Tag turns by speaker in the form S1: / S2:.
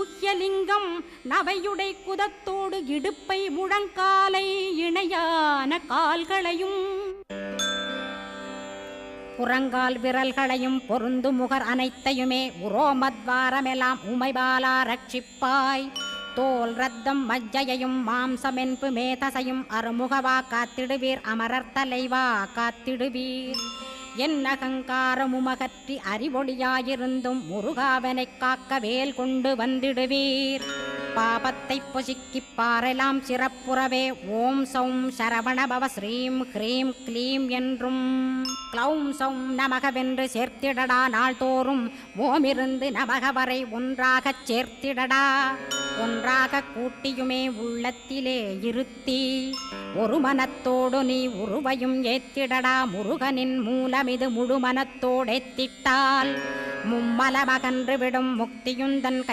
S1: குஹ்யலிங்கம் நவையுடை குதத்தோடு இடுப்பை முழங்காலை இணையான கால்களையும் புறங்கால் விரல்களையும் பொருந்து முகர் அனைத்தையுமே உரோமத்வாரமெல்லாம் உமைபாலா ரட்சிப்பாய். தோல் ரத்தம் மஜ்ஜையையும் மாம்சமென்பு மேதசையும் அருமுகவா காத்திடுவீர், அமரர் தலைவா காத்திடுவீர். என் அகங்காரமுமகற்றி அறிவொளியாயிருந்தும் முருகாவனைக் காக்க வேல் கொண்டு வந்திடுவீர். பாபத்தை பொசுக்கிப் பாரெலாம் சிறப்புறவே ஓம் சௌம் சரவணபவ ஸ்ரீம் ஹ்ரீம் க்ளீம் என்றும் க்ளௌம் சௌம் நமகவென்று சேர்த்திடடா. நாள்தோறும் ஓமிருந்து நமக வரை ஒன்றாகச் சேர்த்திடடா. ஒன்றாக கூட்டியுமே உள்ளத்திலே இருத்தி ஒரு மனத்தோடு நீ உருவையும் ஏத்திடடா. முருகனின் மூலமிது முழு மனத்தோடேத்திட்டால் மும்மலமகன்று விடும் முக்தியுந்தன் கை